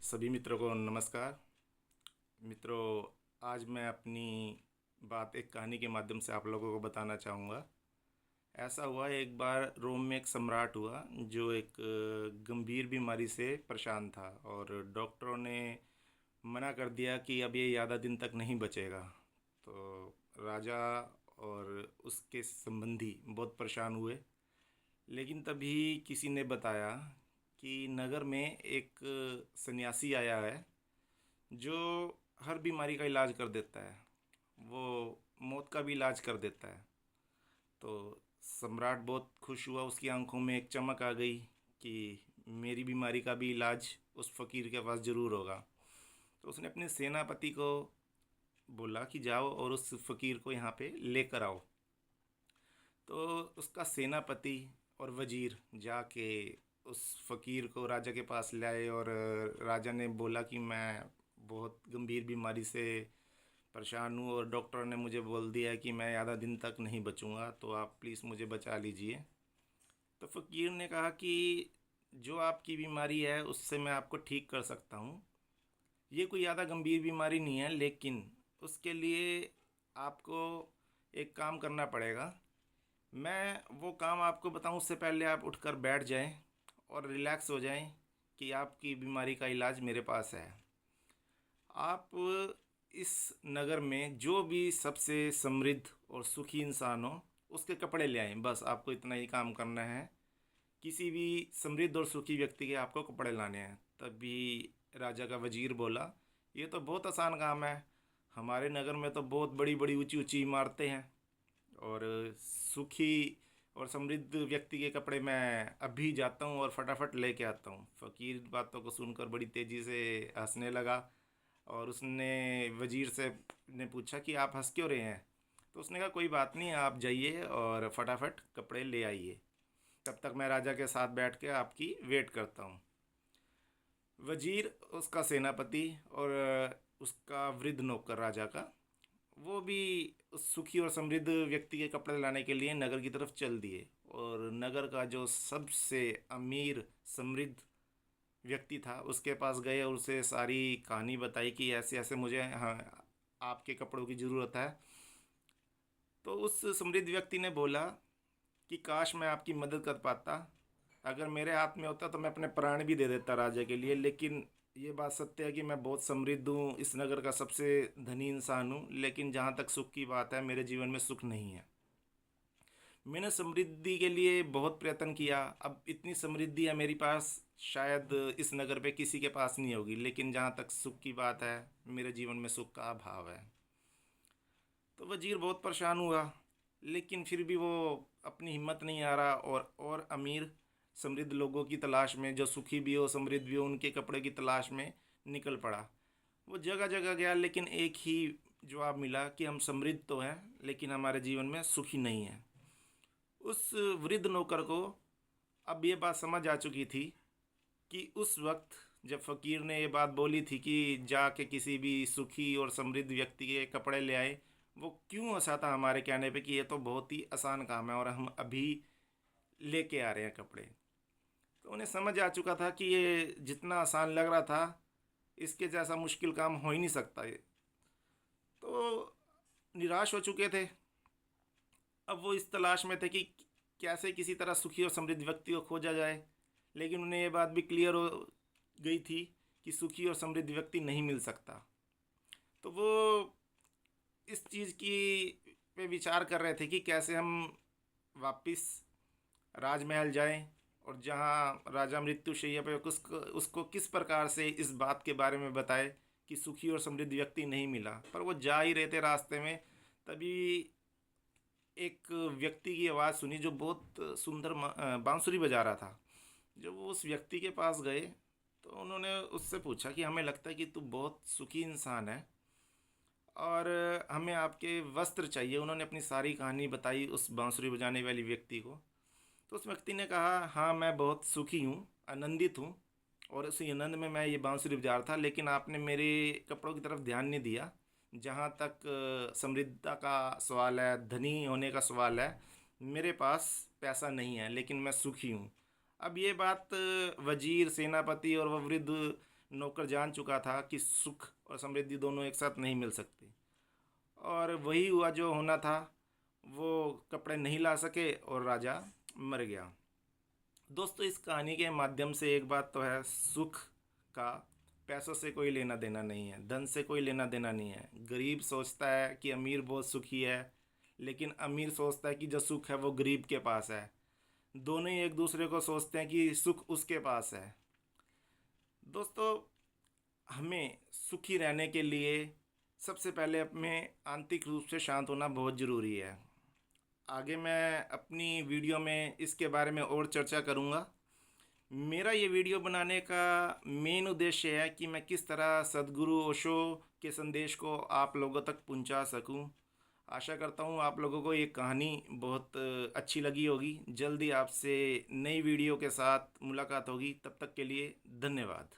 सभी मित्रों को नमस्कार। मित्रों, आज मैं अपनी बात एक कहानी के माध्यम से आप लोगों को बताना चाहूँगा। ऐसा हुआ, एक बार रोम में एक सम्राट हुआ जो एक गंभीर बीमारी से परेशान था और डॉक्टरों ने मना कर दिया कि अब ये ज़्यादा दिन तक नहीं बचेगा। तो राजा और उसके संबंधी बहुत परेशान हुए। लेकिन तभी किसी ने बताया कि नगर में एक सन्यासी आया है जो हर बीमारी का इलाज कर देता है। वो मौत का भी इलाज कर देता है। तो सम्राट बहुत खुश हुआ, उसकी आंखों में एक चमक आ गई कि मेरी बीमारी का भी इलाज उस फकीर के पास ज़रूर होगा। तो उसने अपने सेनापति को बोला कि जाओ और उस फकीर को यहाँ पे लेकर आओ। तो उसका सेनापति और वजीर जाके उस फकीर को राजा के पास लाए और राजा ने बोला कि मैं बहुत गंभीर बीमारी से परेशान हूँ और डॉक्टर ने मुझे बोल दिया है कि मैं ज़्यादा दिन तक नहीं बचूंगा, तो आप प्लीज़ मुझे बचा लीजिए। तो फकीर ने कहा कि जो आपकी बीमारी है उससे मैं आपको ठीक कर सकता हूँ। ये कोई ज़्यादा गंभीर बीमारी नहीं है, लेकिन उसके लिए आपको एक काम करना पड़ेगा। मैं वो काम आपको बताऊं उससे पहले आप उठकर बैठ जाएं और रिलैक्स हो जाएं कि आपकी बीमारी का इलाज मेरे पास है। आप इस नगर में जो भी सबसे समृद्ध और सुखी इंसान हो उसके कपड़े ले आएं। बस आपको इतना ही काम करना है। किसी भी समृद्ध और सुखी व्यक्ति के आपको कपड़े लाने हैं। तभी राजा का वजीर बोला, ये तो बहुत आसान काम है। हमारे नगर में तो बहुत बड़ी बड़ी ऊंची ऊंची इमारतें हैं और सुखी और समृद्ध व्यक्ति के कपड़े मैं अभी जाता हूँ और फटाफट लेके आता हूँ। फ़कीर बातों को सुनकर बड़ी तेज़ी से हंसने लगा और उसने वजीर से ने पूछा कि आप हंस क्यों रहे हैं। तो उसने कहा कोई बात नहीं, आप जाइए और फटाफट कपड़े ले आइए, तब तक मैं राजा के साथ बैठ के आपकी वेट करता हूँ। वजीर, उसका सेनापति और उसका वृद्ध नौकर राजा का, वो भी उस सुखी और समृद्ध व्यक्ति के कपड़े लाने के लिए नगर की तरफ चल दिए। और नगर का जो सबसे अमीर समृद्ध व्यक्ति था उसके पास गए और उसे सारी कहानी बताई कि ऐसे ऐसे मुझे, हाँ, आपके कपड़ों की ज़रूरत है। तो उस समृद्ध व्यक्ति ने बोला कि काश मैं आपकी मदद कर पाता। अगर मेरे हाथ में होता तो मैं अपने प्राण भी दे देता राजा के लिए। लेकिन ये बात सत्य है कि मैं बहुत समृद्ध हूँ, इस नगर का सबसे धनी इंसान हूँ, लेकिन जहाँ तक सुख की बात है मेरे जीवन में सुख नहीं है। मैंने समृद्धि के लिए बहुत प्रयत्न किया, अब इतनी समृद्धि है मेरे पास, शायद इस नगर पे किसी के पास नहीं होगी, लेकिन जहाँ तक सुख की बात है मेरे जीवन में सुख का अभाव है। तो वजीर बहुत परेशान हुआ, लेकिन फिर भी वो अपनी हिम्मत नहीं आ रहा और अमीर समृद्ध लोगों की तलाश में, जो सुखी भी हो समृद्ध भी हो, उनके कपड़े की तलाश में निकल पड़ा। वो जगह जगह गया, लेकिन एक ही जवाब मिला कि हम समृद्ध तो हैं लेकिन हमारे जीवन में सुखी नहीं है। उस वृद्ध नौकर को अब ये बात समझ आ चुकी थी कि उस वक्त जब फ़कीर ने ये बात बोली थी कि जाके किसी भी सुखी और समृद्ध व्यक्ति के कपड़े ले आए, वो क्यों हंसा था हमारे कहने पे कि ये तो बहुत ही आसान काम है और हम अभी लेके आ रहे हैं कपड़े। तो उन्हें समझ आ चुका था कि ये जितना आसान लग रहा था, इसके जैसा मुश्किल काम हो ही नहीं सकता ये। तो निराश हो चुके थे। अब वो इस तलाश में थे कि कैसे किसी तरह सुखी और समृद्ध व्यक्ति को खोजा जाए। लेकिन उन्हें ये बात भी क्लियर हो गई थी कि सुखी और समृद्ध व्यक्ति नहीं मिल सकता। तो वो इस चीज़ की पे विचार कर रहे थे कि कैसे हम वापस राजमहल जाएं और जहां राजा मृत्युशैया पे उसको उसको किस प्रकार से इस बात के बारे में बताए कि सुखी और समृद्ध व्यक्ति नहीं मिला। पर वो जा ही रहे थे रास्ते में, तभी एक व्यक्ति की आवाज़ सुनी जो बहुत सुंदर बांसुरी बजा रहा था। जब वो उस व्यक्ति के पास गए तो उन्होंने उससे पूछा कि हमें लगता है कि तू बहुत सुखी इंसान है और हमें आपके वस्त्र चाहिए। उन्होंने अपनी सारी कहानी बताई उस बांसुरी बजाने वाली व्यक्ति को। तो उस व्यक्ति ने कहा, हाँ मैं बहुत सुखी हूँ, आनंदित हूँ और उसी आनंद में मैं ये बांसुरी बजा रहा था, लेकिन आपने मेरे कपड़ों की तरफ ध्यान नहीं दिया। जहाँ तक समृद्धता का सवाल है, धनी होने का सवाल है, मेरे पास पैसा नहीं है लेकिन मैं सुखी हूँ। अब ये बात वजीर, सेनापति और वह वृद्ध नौकर जान चुका था कि सुख और समृद्धि दोनों एक साथ नहीं मिल सकती, और वही हुआ जो होना था। वो कपड़े नहीं ला सके और राजा मर गया। दोस्तों, इस कहानी के माध्यम से एक बात तो है, सुख का पैसों से कोई लेना देना नहीं है, धन से कोई लेना देना नहीं है। गरीब सोचता है कि अमीर बहुत सुखी है, लेकिन अमीर सोचता है कि जो सुख है वो गरीब के पास है। दोनों ही एक दूसरे को सोचते हैं कि सुख उसके पास है। दोस्तों, हमें सुखी रहने के लिए सबसे पहले अपने आंतरिक रूप से शांत होना बहुत ज़रूरी है। आगे मैं अपनी वीडियो में इसके बारे में और चर्चा करूँगा। मेरा ये वीडियो बनाने का मेन उद्देश्य है कि मैं किस तरह सद्गुरु ओशो के संदेश को आप लोगों तक पहुंचा सकूं। आशा करता हूं आप लोगों को ये कहानी बहुत अच्छी लगी होगी। जल्दी आपसे नई वीडियो के साथ मुलाकात होगी। तब तक के लिए धन्यवाद।